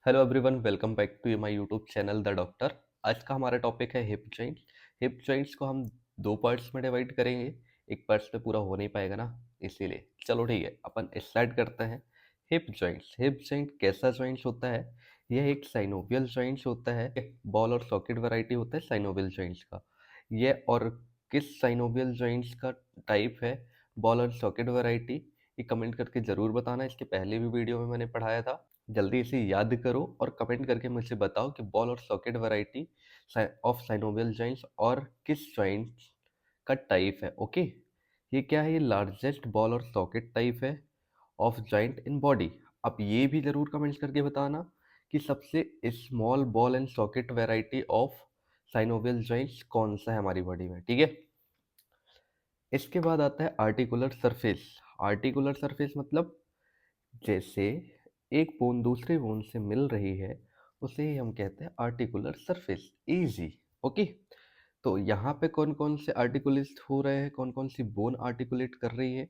Hello everyone, welcome back to my YouTube channel the doctor. आज का हमारा topic है हिप जॉइंट। हिप जॉइंट्स को हम दो पार्ट्स में डिवाइड करेंगे। एक पार्ट्स में पूरा हो नहीं पाएगा ना, इसीलिए चलो ठीक है, अपन स्टार्ट करते हैं। Hip joints. हिप जॉइंट कैसा जॉइंट्स होता है? यह एक साइनोवियल जॉइंट्स होता है। बॉल और सॉकेट वैरायटी होता है साइनोवियल जॉइंट्स का। ये और किस साइनोवियल जॉइंट्स का टाइप है बॉल और सॉकेट वैरायटी, ये कमेंट करके ज़रूर बताना। इसके पहले भी वीडियो में मैंने पढ़ाया था। जल्दी इसे याद करो और कमेंट करके मुझे बताओ कि बॉल और socket variety of synovial joints और किस जॉइंट्स का टाइप है। ओके, ये क्या है? ये लार्जेस्ट बॉल और सॉकेट टाइप है ऑफ जॉइंट इन बॉडी। अब ये भी जरूर कमेंट करके बताना कि सबसे small ball and socket variety of synovial joints कौन सा है हमारी बॉडी में। ठीक है, इसके बाद आता है आर्टिकुलर सरफेस। आर्टिकुलर सरफेस मतलब जैसे एक बोन दूसरे बोन से मिल रही है, उसे ही हम कहते हैं आर्टिकुलर सरफेस। इजी। ओके, तो यहाँ पे कौन कौन से आर्टिकुलेट हो रहे हैं, कौन कौन सी बोन आर्टिकुलेट कर रही है?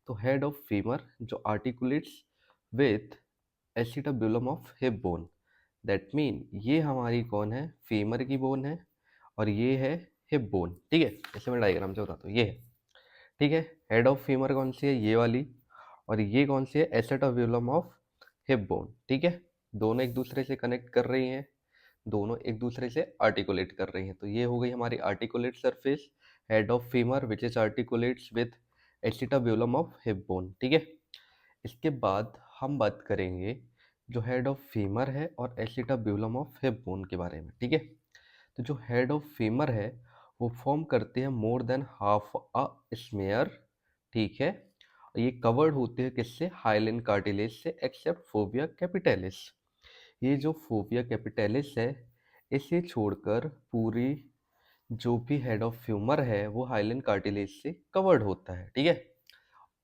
तो हेड ऑफ फीमर जो articulates with acetabulum of hip bone. That mean ये हमारी कौन है? फीमर की बोन है और ये है हिप बोन। ठीक है, इसे मैं डायग्राम से बताता हूँ। ये है, ठीक है, हेड ऑफ फीमर कौन सी है? ये वाली। और ये कौन सी है? एसेटाब्यूलम ऑफ हिप बोन। ठीक है, दोनों एक दूसरे से कनेक्ट कर रही हैं, दोनों एक दूसरे से आर्टिकुलेट कर रही हैं। तो ये हो गई हमारी articulate surface, head of femur which is articulates with acetabulum of hip bone. ठीक है, इसके बाद हम बात करेंगे जो हेड ऑफ फीमर है और एसिटाब्यूलम ऑफ हिप बोन के बारे में। ठीक है, तो जो हेड ऑफ फीमर है वो फॉर्म करते हैं more than half a smear. ठीक है, ये कवर्ड होते हैं किससे? हाइलिन कार्टिलेज से, एक्सेप्ट फोविया कैपिटैलिस। ये जो फोविया कैपिटैलिस है, इसे छोड़कर पूरी जो भी हेड ऑफ फ्यूमर है वो हाइलिन कार्टिलेज से कवर्ड होता है। ठीक है,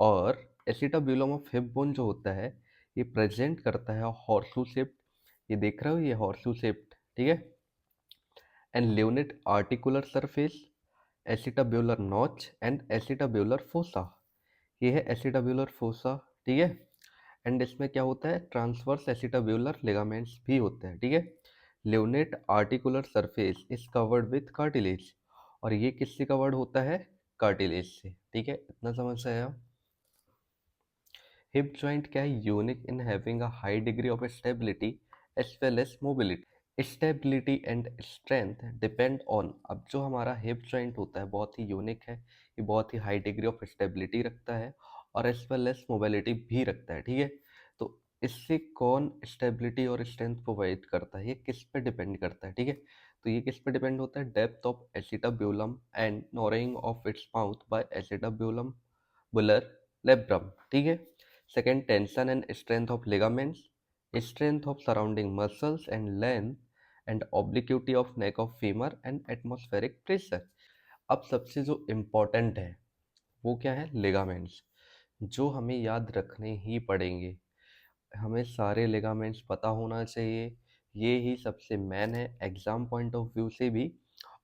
और एसिटाब्यूलम ऑफ हिप बोन जो होता है ये प्रेजेंट करता है हॉर्सू शेप्ड। ये देख रहे हो, ये हॉर्सू शेप्ड। ठीक है, and lunate articular surface, acetabular notch and acetabular fossa. ये है एसिटाब्यूलर फोसा। ठीक है, एंड इसमें क्या होता है? ट्रांसवर्स एसिटाब्यूलर लिगामेंट्स भी होते हैं। ठीक है, lunate articular surface is covered with cartilage. और ये किससे कवर्ड होता है? कार्टिलेज से। ठीक है, इतना समझ आया। हिप जॉइंट क्या है? Unique in having a high degree of stability as well as mobility. Stability and strength depend on. अब जो हमारा हिप जॉइंट होता है बहुत ही यूनिक है, ये बहुत ही हाई डिग्री ऑफ स्टेबिलिटी रखता है और एज वेल एज मोबिलिटी भी रखता है। ठीक है, तो इससे कौन स्टेबिलिटी और स्ट्रेंथ प्रोवाइड करता है? ये किस पे डिपेंड करता है? ठीक है, तो ये किस पे डिपेंड होता है? Depth of acetabulum and narrowing of its mouth by acetabulum बुलर लेब्रम। ठीक है, second, tension and strength of ligaments, strength of surrounding muscles and length and obliquity of neck of femur and atmospheric pressure. अब सबसे जो important है वो क्या है? लिगामेंट्स, जो हमें याद रखने ही पड़ेंगे। हमें सारे लिगामेंट्स पता होना चाहिए, ये ही सबसे मेन है एग्ज़ाम पॉइंट ऑफ व्यू से भी,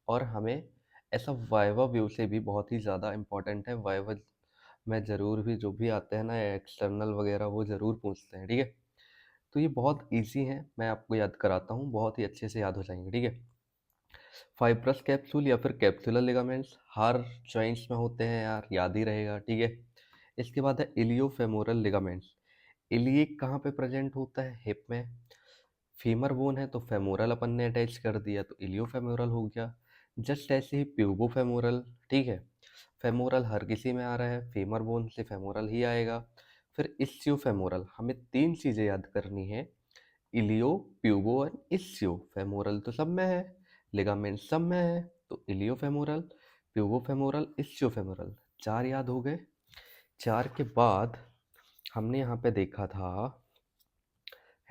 और हमें ऐसा वाइवा व्यू से भी बहुत ही ज़्यादा इम्पोर्टेंट है। वाइवा में ज़रूर भी जो भी आते हैं ना एक्सटर्नल वगैरह, वो ज़रूर पूछते हैं। ठीक है, तो ये बहुत इजी है, मैं आपको याद कराता हूँ, बहुत ही अच्छे से याद हो जाएंगे। ठीक है, फाइब्रस कैप्सूल या फिर कैप्सुलर लिगामेंट्स हर जॉइंट्स में होते हैं यार, याद ही रहेगा। ठीक है, इसके बाद है इलियोफेमोरल लिगामेंट्स। इलियक कहाँ पे प्रेजेंट होता है? हिप में। फीमर बोन है तो फेमोरल अपन ने अटैच कर दिया तो इलियोफेमोरल हो गया। जस्ट ऐसे ही प्यूबोफेमोरल। ठीक है, फेमोरल हर किसी में आ रहा है, फीमर बोन से फेमोरल ही आएगा। फिर इस्सियोफेमोरल, हमें तीन चीज़ें याद करनी है, इलियो, प्यूबो एंड इस्सियो। फेमोरल तो सब में है, लिगामेंट सब में है, तो इलियोफेमोरल, प्यूबोफेमोरल, इस्सियोफेमोरल। चार याद हो गए। चार के बाद हमने यहाँ पे देखा था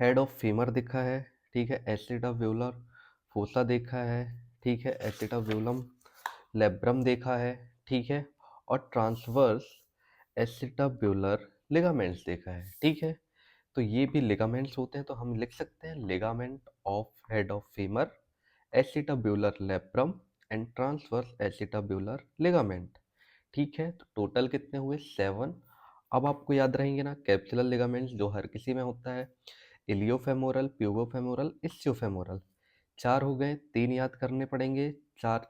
हेड ऑफ फीमर दिखा है। ठीक है, एसिटाब्यूलर फोसा देखा है। ठीक है, एसिटाब्यूलम लेब्रम देखा है। ठीक है, और ट्रांसवर्स एसिटाब्यूलर लिगामेंट्स देखा है। ठीक है, तो ये भी लिगामेंट्स होते हैं, तो हम लिख सकते हैं ligament of head of femur, acetabular labrum and transverse acetabular ligament. ठीक है, तो टोटल कितने हुए? 7। अब आपको याद रहेंगे ना कैप्सुलर लिगामेंट्स जो हर किसी में होता है, इलियोफेमोरल, प्यूबोफेमोरल, इस्चियोफेमोरल। 4 हो गए, 3 याद करने पड़ेंगे। 4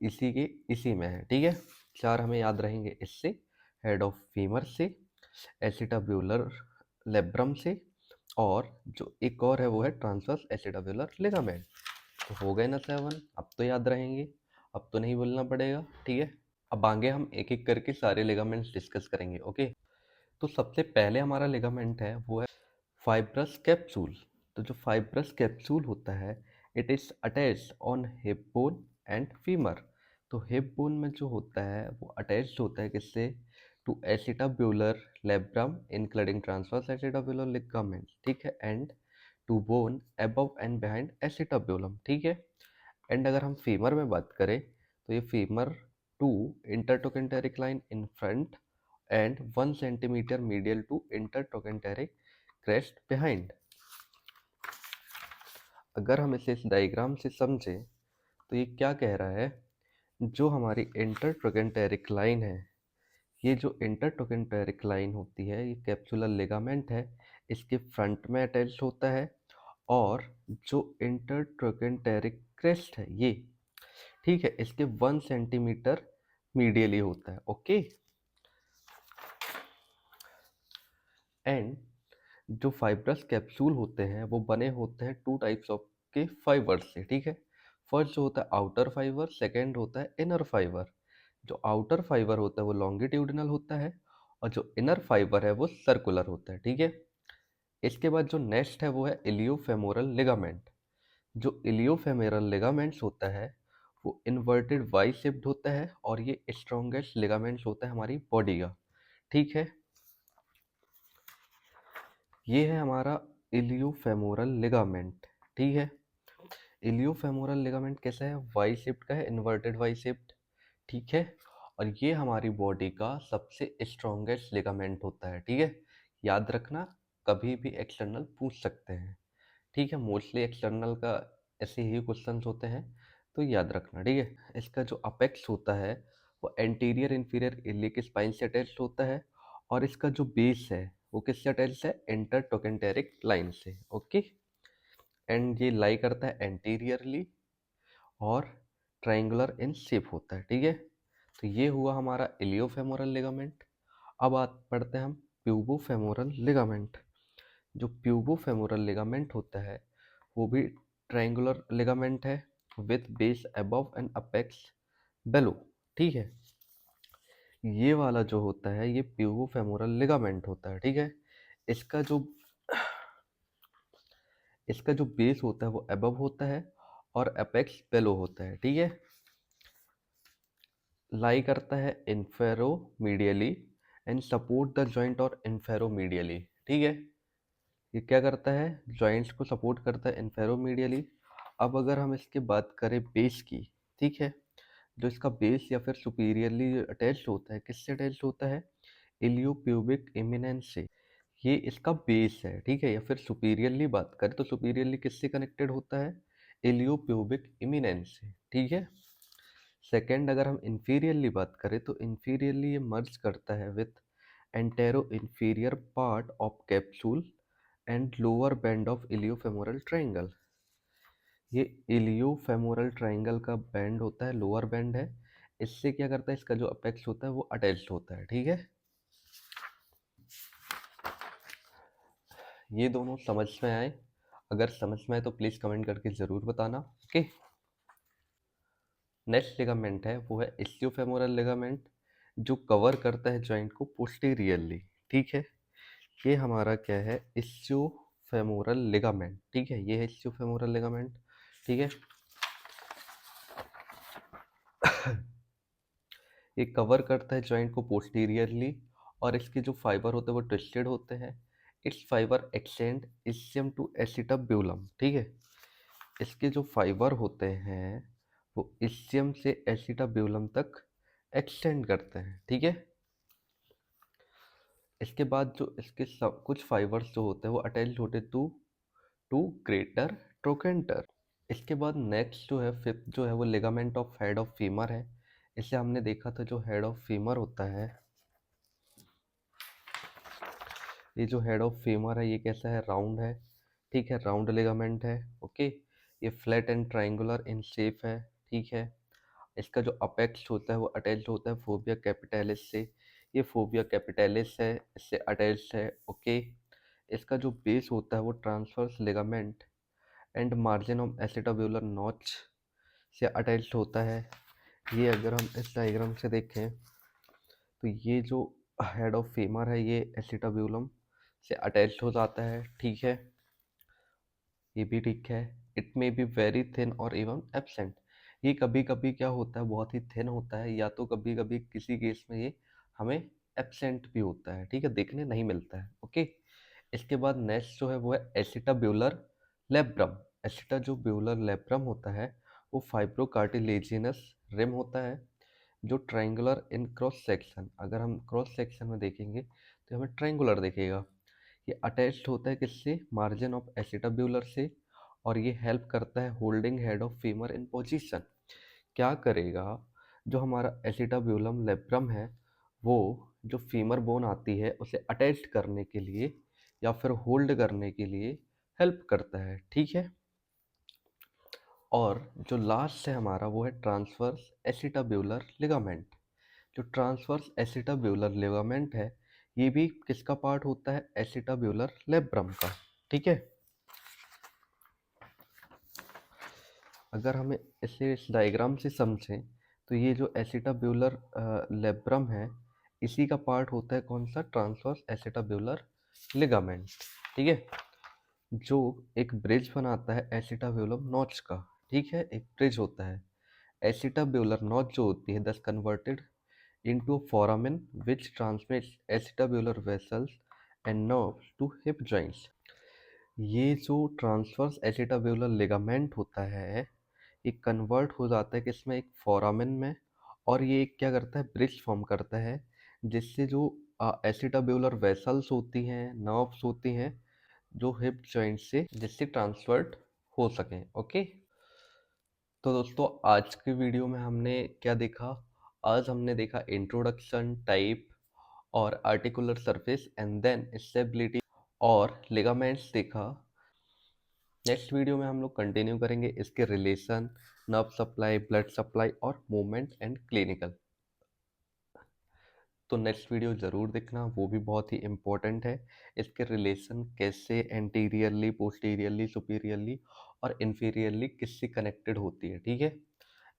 इसी के इसी में है, ठीक है। 4 हमें याद रहेंगे इससे, हेड ऑफ फीमर से, एसिटाब्यूलर लेब्रम से, और जो एक और है वो है ट्रांसवर्स एसिटाब्यूलर लिगामेंट। तो हो गए ना 7, अब तो याद रहेंगे, अब तो नहीं बोलना पड़ेगा, ठीक है। अब आगे हम एक एक करके सारे लिगामेंट्स डिस्कस करेंगे, ओके। तो सबसे पहले हमारा लिगामेंट है वो है फाइब्रस कैप्सूल। तो जो फाइब्रस कैप्सूल होता है, it is attached on hip bone and femur. तो हिप बोन में जो होता है वो अटैच्ड होता है किससे, to acetabular labrum including transverse acetabular ligament, ठीक है, and to bone above and behind acetabulum, ठीक है। एंड अगर हम फीमर में बात करें तो ये femur to intertrochanteric line in front and 1 centimetre medial to intertrochanteric crest behind. अगर हम इसे इस डायग्राम से समझें तो ये क्या कह रहा है, जो हमारी इंटरट्रोकेंटेरिक लाइन है, ये जो इंटरट्रोकेंटेरिक लाइन होती है ये कैप्सुलर लिगामेंट है, इसके फ्रंट में अटैच होता है। और जो इंटरट्रोकेंटेरिक क्रेस्ट है ये, ठीक है, इसके 1 सेंटीमीटर मीडियली होता है, ओके। एंड जो फाइब्रस कैप्सूल होते हैं वो बने होते हैं 2 टाइप्स ऑफ के फाइबर से, ठीक है। फर्स्ट जो होता है आउटर फाइबर, सेकंड होता है इनर फाइबर। जो आउटर फाइबर होता है वो लॉन्गिट्यूडिनल होता है और जो इनर फाइबर है वो सर्कुलर होता है, ठीक है। इसके बाद जो नेक्स्ट है वो है इलियोफेमोरल लिगामेंट। जो इलियोफेमोरल लिगामेंट्स होता है वो इन्वर्टेड वाई शेप्ड होता है और ये स्ट्रॉन्गेस्ट लिगामेंट्स होता है हमारी बॉडी का, ठीक है। ये है हमारा इलियोफेमोरल लिगामेंट, ठीक है। इलियोफेमोरल लिगामेंट कैसा है, वाई शेप्ड का है, इन्वर्टेड वाई शेप्ड, ठीक है। और ये हमारी बॉडी का सबसे स्ट्रॉन्गेस्ट लिगामेंट होता है, ठीक है। याद रखना, कभी भी एक्सटर्नल पूछ सकते हैं, ठीक है। मोस्टली एक्सटर्नल का ऐसे ही क्वेश्चंस होते हैं, तो याद रखना, ठीक है। इसका जो अपेक्स होता है वो एंटीरियर इंफीरियर इलियक स्पाइन से अटैच्ड होता है और इसका जो बेस है वो किससे अटैच्ड है, इंटरटोकेंटेरिक लाइन से, ओके। एंड ये लाई करता है एंटीरियरली और ट्रायंगुलर इन शेप होता है, ठीक है। तो ये हुआ हमारा इलियोफेमोरल लिगामेंट। अब बात पढ़ते हैं हम प्यूबोफेमोरल लिगामेंट। जो प्यूबोफेमोरल लिगामेंट होता है वो भी ट्रायंगुलर लिगामेंट है with base above and apex below, ठीक है। ये वाला जो होता है ये प्यूबोफेमोरल लिगामेंट होता है, ठीक है। इसका जो इसका जो बेस होता है वो अबव होता है और अपेक्स बेलो होता है, ठीक है। लाई करता है इन्फेरोमीडियली एंड सपोर्ट द जॉइंट और इन्फेरोमीडियली, ठीक है। ये क्या करता है, जॉइंट्स को सपोर्ट करता है इन्फेरोमीडियली। अब अगर हम इसकी बात करें बेस की, ठीक है, जो इसका बेस या फिर सुपीरियरली अटैच्ड होता है, किससे अटैच्ड होता है, इलियोप्यूबिक इमिनेंस से। ये इसका बेस है, ठीक है। या फिर सुपीरियरली बात करें तो सुपीरियरली किससे कनेक्टेड होता है, इलियोप्यूबिक इमिनेंस से, ठीक है। सेकेंड अगर हम इंफीरियरली बात करें तो इंफीरियरली ये मर्ज करता है with antero inferior part of capsule and lower band of iliofemoral triangle. ये इलियोफेमोरल ट्रायंगल का बैंड होता है, लोअर बैंड है। इससे क्या करता है, इसका जो अपेक्स होता है वो अटैच्ड होता है, ठीक है। ये दोनों समझ में आए, अगर समझ में आए तो प्लीज़ कमेंट करके ज़रूर बताना, ओके। नेक्स्ट लिगामेंट है वो है इस्चियोफेमोरल लिगामेंट, जो कवर करता है जॉइंट को पोस्टीरियरली, ठीक है। ये हमारा क्या है, इस्चियोफेमोरल लिगामेंट, ठीक है। ये है इस्चियोफेमोरल लिगामेंट, ठीक है। ये कवर करता है जॉइंट को पोस्टीरियरली और इसके जो फाइबर होते हैं वो ट्विस्टेड होते हैं। Its fibre extend ischium to acetabulum, ठीक है। इसके जो फाइबर होते हैं वो इस्चियम से एसिटाब्यूलम तक एक्सटेंड करते हैं, ठीक है। इसके बाद जो इसके सब कुछ फाइबर्स जो होते हैं वो अटैच्ड होते टू टू ग्रेटर ट्रोकेंटर। इसके बाद नेक्स्ट जो है फिफ्थ जो है वो ligament of head of femur है। इसे हमने देखा था, जो हेड ऑफ फीमर होता है ये जो हेड ऑफ फेमर है ये कैसा है, राउंड है, ठीक है, राउंड लिगामेंट है, ओके। ये flat and triangular in shape है, ठीक है। इसका जो अपेक्स होता है वो अटैच्ड होता है फोबिया कैपिटैलिस से, ये फोबिया कैपिटैलिस है, इससे अटैच्ड है, ओके। इसका जो बेस होता है वो transverse ligament and margin of acetabular notch से अटैच्ड होता है। ये अगर हम इस डायग्राम से देखें तो ये जो हेड ऑफ फेमर है ये एसिटाब्यूलम से अटैच्ड हो जाता है, ठीक है, ये भी ठीक है। It may be very thin और इवन एब्सेंट, ये कभी कभी क्या होता है बहुत ही थिन होता है, या तो कभी कभी किसी केस में ये हमें एब्सेंट भी होता है, ठीक है, देखने नहीं मिलता है, ओके। इसके बाद नेक्स्ट जो है वो है एसिटाब्यूलर लेब्रम। एसिटा जो ब्यूलर लेब्रम होता है वो फाइब्रोकार्टिलेजिनस रिम होता है जो ट्रायंगुलर इन क्रॉस सेक्शन, अगर हम क्रॉस सेक्शन में देखेंगे तो हमें ट्रायंगुलर दिखेगा। ये अटैच्ड होता है किससे, मार्जिन ऑफ एसिटाब्यूलर से, और ये हेल्प करता है holding head of femur in position. क्या करेगा, जो हमारा एसिटाब्यूलम लेब्रम है वो जो फीमर बोन आती है उसे अटैच करने के लिए या फिर होल्ड करने के लिए हेल्प करता है, ठीक है। और जो लास्ट है हमारा वो है ट्रांसवर्स एसिटाब्यूलर लिगामेंट। जो ट्रांसवर्स एसिटाब्यूलर लिगामेंट है ये भी किसका पार्ट होता है, एसिटाब्यूलर लेब्रम का, ठीक है। अगर हमें इसे इस डायग्राम से समझें तो ये जो एसिटाब्यूलर लेब्रम है इसी का पार्ट होता है कौन सा, ट्रांसवर्स एसिटाब्यूलर लिगामेंट, ठीक है, जो एक ब्रिज बनाता है एसिटाब्यूलम नॉच का, ठीक है, एक ब्रिज होता है। एसिटाब्यूलर नॉच जो होती है दस converted into a foramen which transmits acetabular vessels and nerves to hip joints। ये जो ट्रांसवर्स एसिटाब्यूलर लिगामेंट होता है ये कन्वर्ट हो जाता है किसमें, एक फोरामेन में, और ये क्या करता है, ब्रिज फॉर्म करता है जिससे जो एसिटाब्यूलर वेसल्स होती हैं, नर्व्स होती हैं जो हिप जॉइंट से जिससे ट्रांसफर्ड हो सकें, ओके। तो दोस्तों आज की वीडियो में हमने क्या देखा, आज हमने देखा इंट्रोडक्शन, टाइप और articular surface and then stability और लिगामेंट्स देखा। नेक्स्ट वीडियो में हम लोग कंटिन्यू करेंगे इसके relation, nerve supply, blood supply और मूवमेंट एंड क्लिनिकल। तो नेक्स्ट वीडियो ज़रूर देखना, वो भी बहुत ही इम्पोर्टेंट है। इसके रिलेशन कैसे एंटीरियरली, पोस्टीरियरली, सुपीरियरली और इन्फीरियरली किससे कनेक्टेड होती है, ठीक है।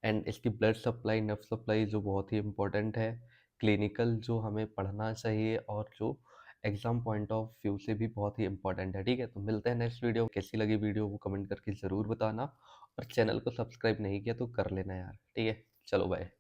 एंड इसकी ब्लड सप्लाई, नर्व सप्लाई जो बहुत ही इम्पोर्टेंट है, क्लिनिकल जो हमें पढ़ना चाहिए और जो एग्जाम पॉइंट ऑफ व्यू से भी बहुत ही इम्पोर्टेंट है, ठीक है। तो मिलते हैं नेक्स्ट वीडियो। कैसी लगी वीडियो वो कमेंट करके ज़रूर बताना, और चैनल को सब्सक्राइब नहीं किया तो कर लेना यार, ठीक है। चलो बाय।